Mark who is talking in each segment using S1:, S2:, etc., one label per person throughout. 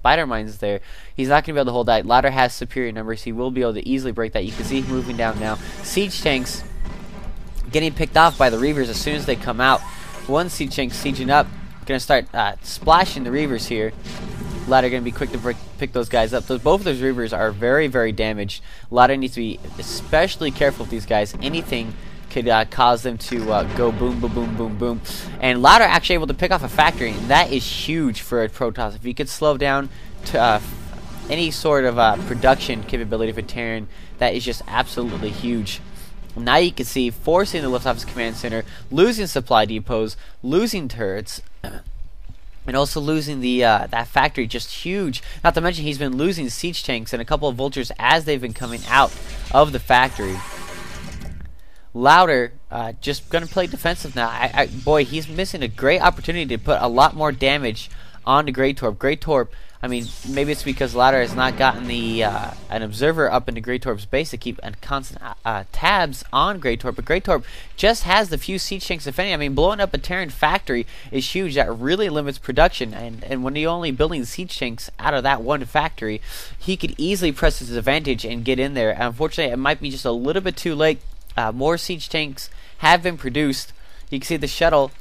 S1: spider mines there. He's not going to be able to hold that. LighT has superior numbers. He will be able to easily break that. You can see him moving down now. Siege tanks getting picked off by the Reavers as soon as they come out. One siege tank sieging up. Going to start splashing the Reavers here. LighT going to be quick to pick those guys up. Both of those Reavers are very, very damaged. LighT needs to be especially careful with these guys. Anything could cause them to go boom, boom, boom, boom, boom. And LighT actually able to pick off a factory, and that is huge for a Protoss. If you could slow down to any sort of production capability for Terran, that is just absolutely huge. Now you can see forcing the lift off his command center, losing supply depots, losing turrets, and also losing the that factory, just huge. Not to mention he's been losing siege tanks and a couple of vultures as they've been coming out of the factory. LighT just gonna play defensive now. Boy, he's missing a great opportunity to put a lot more damage onto Gretorp. Gretorp, I mean, maybe it's because LighT has not gotten the an observer up into Gretorp's base to keep constant tabs on Gretorp, but Gretorp just has the few siege tanks, if any. I mean, blowing up a Terran factory is huge. That really limits production, and when you're only building siege tanks out of that one factory, he could easily press his advantage and get in there. Unfortunately, it might be just a little bit too late. More siege tanks have been produced. You can see the shuttle.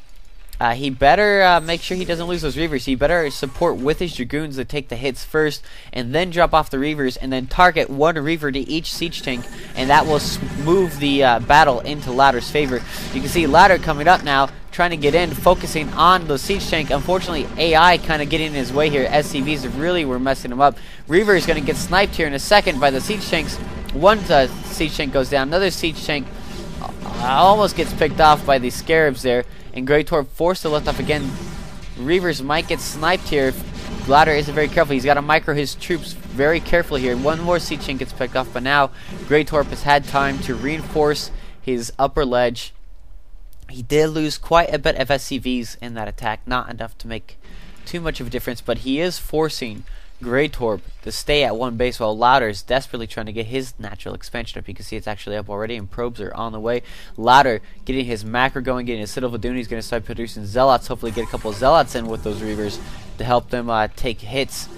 S1: He better make sure he doesn't lose those Reavers. He better support with his Dragoons to take the hits first, and then drop off the Reavers, and then target one Reaver to each siege tank, and that will move the battle into LighT's favor. You can see LighT coming up now, trying to get in, focusing on the siege tank. Unfortunately, AI kind of getting in his way here. SCVs really were messing him up. Reaver is going to get sniped here in a second by the siege tanks. One siege tank goes down. Another siege tank almost gets picked off by the Scarabs there. And Gretorp forced to lift off again. Reavers might get sniped here if LighT isn't very careful. He's got to micro his troops very carefully here. One more siege tank gets picked off, but now Gretorp has had time to reinforce his upper ledge. He did lose quite a bit of SCVs in that attack. Not enough to make too much of a difference, but he is forcing Gretorp to stay at one base while LighT is desperately trying to get his natural expansion up. You can see it's actually up already, and probes are on the way. LighT getting his macro going, getting his Citadel Doom. He's going to start producing Zealots. Hopefully get a couple of Zealots in with those Reavers to help them take hits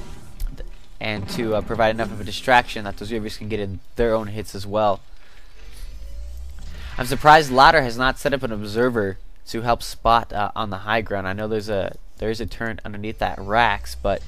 S1: and to provide enough of a distraction that those Reavers can get in their own hits as well. I'm surprised LighT has not set up an observer to help spot on the high ground. I know there is a turret underneath that racks, but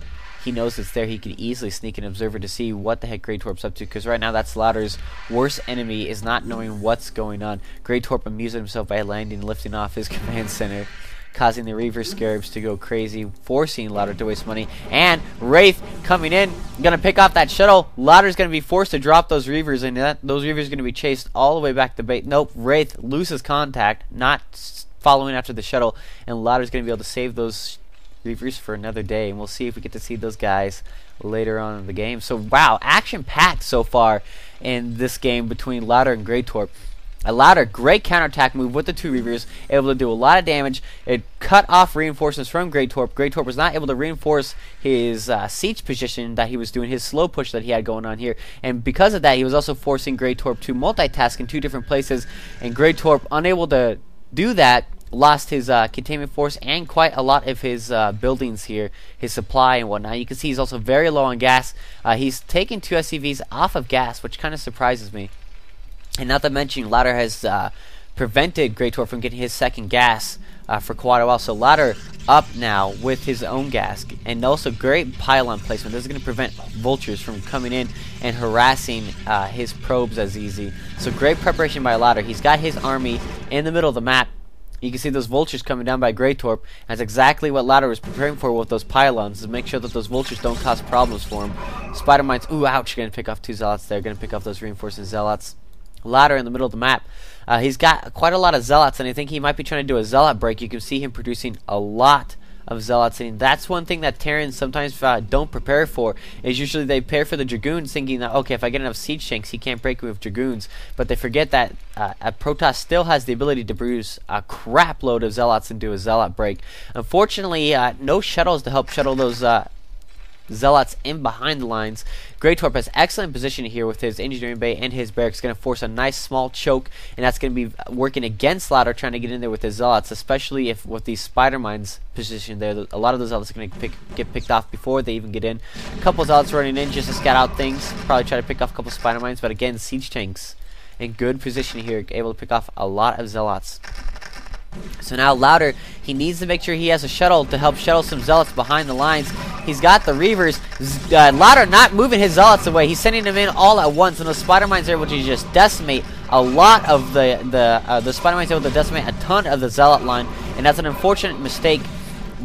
S1: he knows it's there. He could easily sneak an observer to see what the heck Gretorp's up to, because right now that's LighT's worst enemy, is not knowing what's going on. Gretorp amusing himself by landing and lifting off his command center, causing the Reaver Scarabs to go crazy, forcing LighT to waste money. And Wraith coming in, gonna pick off that shuttle. LighT's gonna be forced to drop those Reavers, and those Reavers gonna be chased all the way back to base. Nope, Wraith loses contact, not following after the shuttle, and LighT's gonna be able to save those Reavers for another day, and we'll see if we get to see those guys later on in the game. So wow, action-packed so far in this game between LighT and Gretorp. LighT, great counterattack move with the two Reavers, able to do a lot of damage. It cut off reinforcements from Gretorp. Gretorp was not able to reinforce his siege position that he was doing, his slow push that he had going on here, and because of that he was also forcing Gretorp to multitask in two different places, and Gretorp, unable to do that, lost his containment force and quite a lot of his buildings here, his supply and whatnot. You can see he's also very low on gas. He's taken 2 SCVs off of gas, which kind of surprises me. And not to mention, LighT has prevented Gretorp from getting his second gas for quite a while. So LighT up now with his own gas, and also great pylon placement. This is going to prevent vultures from coming in and harassing his probes as easy. So great preparation by LighT. He's got his army in the middle of the map. You can see those vultures coming down by Gretorp. That's exactly what LighT was preparing for with those pylons, to make sure that those vultures don't cause problems for him. Spider mines, ooh, ouch, going to pick off 2 zealots there. Going to pick off those reinforcing zealots. LighT in the middle of the map. He's got quite a lot of zealots, and I think he might be trying to do a zealot break. You can see him producing a lot of zealots, and that's one thing that Terrans sometimes don't prepare for, is usually they prepare for the Dragoons thinking that, okay, if I get enough siege tanks, he can't break me with Dragoons, but they forget that a Protoss still has the ability to produce a crap load of zealots and do a zealot break. Unfortunately, no shuttles to help shuttle those Zealots in behind the lines. Gretorp has excellent position here with his engineering bay and his barracks. Going to force a nice small choke, and that's going to be working against LighT trying to get in there with his Zealots, especially if with these spider mines positioned there. A lot of those Zealots are going to get picked off before they even get in. A couple Zealots running in just to scout out things. Probably try to pick off a couple spider mines, but again, siege tanks in good position here, able to pick off a lot of Zealots. So now LighT, he needs to make sure he has a shuttle to help shuttle some Zealots behind the lines. He's got the Reavers. LighT not moving his Zealots away. He's sending them in all at once, and those spider mines are able to just decimate a lot of the spider mines, able to decimate a ton of the Zealot line, and that's an unfortunate mistake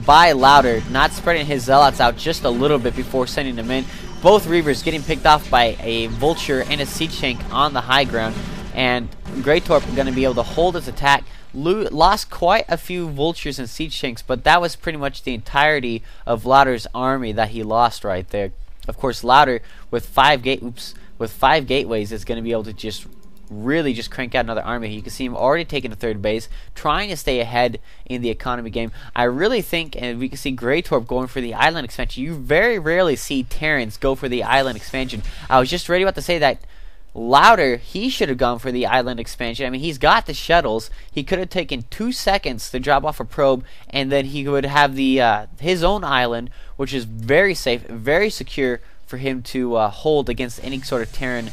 S1: by LighT, not spreading his Zealots out just a little bit before sending them in. Both Reavers getting picked off by a Vulture and a siege tank on the high ground, and Gretorp going to be able to hold his attack. Lost quite a few Vultures and siege tanks, but that was pretty much the entirety of LighT's army that he lost right there. Of course, LighT with five gateways is going to be able to just really just crank out another army. You can see him already taking the third base, trying to stay ahead in the economy game. I really think, and we can see Gretorp going for the island expansion. You very rarely see Terrans go for the island expansion. I was just ready about to say that LighT, he should have gone for the island expansion. I mean, he's got the shuttles. He could have taken 2 seconds to drop off a probe, and then he would have the his own island, which is very safe, very secure for him to hold against any sort of Terran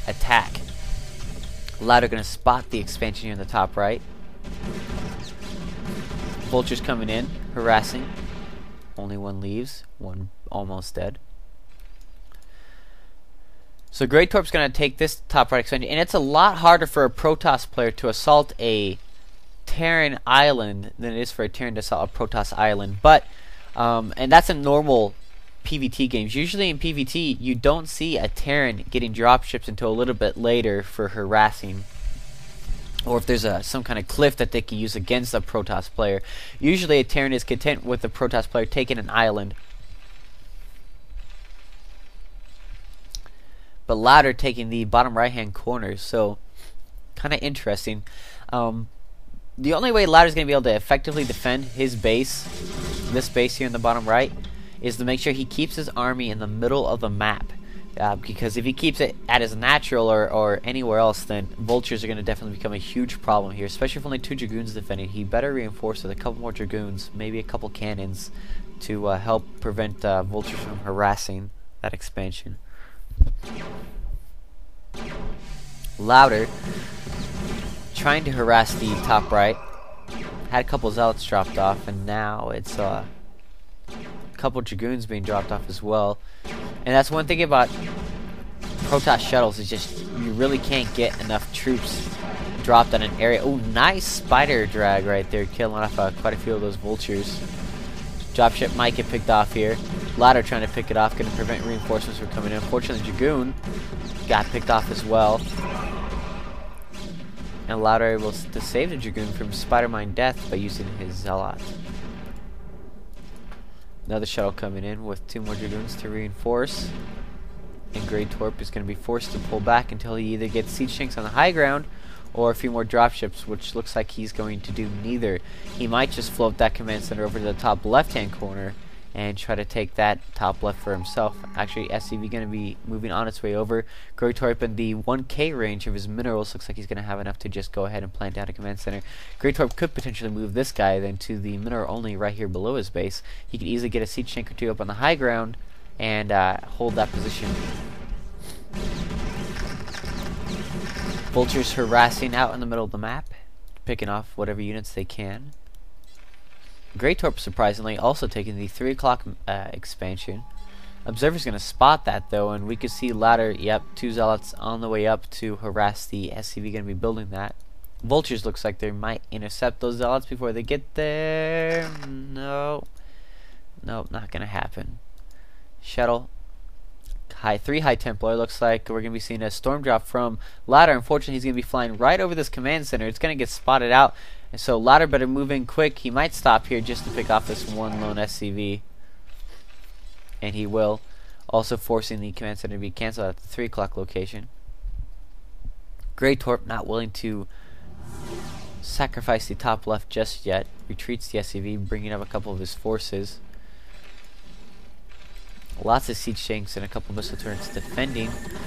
S1: attack. LighT going to spot the expansion here in the top right. Vultures coming in, harassing. Only one leaves, one almost dead. So Gretorp's going to take this top right expansion, and it's a lot harder for a Protoss player to assault a Terran island than it is for a Terran to assault a Protoss island. But, and that's in normal PvT games. Usually in PvT, you don't see a Terran getting dropships until a little bit later for harassing, or if there's some kind of cliff that they can use against a Protoss player. Usually a Terran is content with the Protoss player taking an island. But LighT taking the bottom right hand corner, so kind of interesting. The only way LighT is going to be able to effectively defend his base, this base here in the bottom right, is to make sure he keeps his army in the middle of the map. Because if he keeps it at his natural or anywhere else, then Vultures are going to definitely become a huge problem here, especially if only 2 Dragoons defending. He better reinforce with a couple more Dragoons, maybe a couple cannons, to help prevent Vultures from harassing that expansion. LighT trying to harass the top right. Had a couple Zealots dropped off, and now it's a couple Dragoons being dropped off as well. And that's one thing about Protoss shuttles, is just you really can't get enough troops dropped on an area. Oh, nice spider drag right there, killing off quite a few of those Vultures. Dropship might get picked off here. LighT trying to pick it off, going to prevent reinforcements from coming in. Unfortunately, Dragoon got picked off as well. And LighT able to save the Dragoon from spider mine death by using his Zealot. Another shuttle coming in with 2 more Dragoons to reinforce. And Gretorp is going to be forced to pull back until he either gets siege tanks on the high ground or a few more dropships, which looks like he's going to do neither. He might just float that command center over to the top left-hand corner and try to take that top left for himself. Actually, SCV going to be moving on its way over. Gretorp in the 1k range of his minerals looks like he's going to have enough to just go ahead and plant down a command center. Gretorp could potentially move this guy then to the mineral only right here below his base. He could easily get a siege tank or 2 up on the high ground and hold that position. Vultures harassing out in the middle of the map, picking off whatever units they can. Gretorp, surprisingly, also taking the 3 o'clock expansion. Observer's going to spot that, though, and we can see LighT, yep, 2 Zealots on the way up to harass the SCV, going to be building that. Vultures looks like they might intercept those Zealots before they get there. No. Nope, not going to happen. Shuttle. 3 High Templar. Looks like we're going to be seeing a storm drop from LighT. Unfortunately, he's going to be flying right over this command center. It's going to get spotted out. And so LighT better move in quick. He might stop here just to pick off this one lone SCV. And he will. Also forcing the command center to be cancelled at the 3 o'clock location. Gretorp not willing to sacrifice the top left just yet. Retreats the SCV, bringing up a couple of his forces. Lots of siege tanks and a couple missile turrets defending.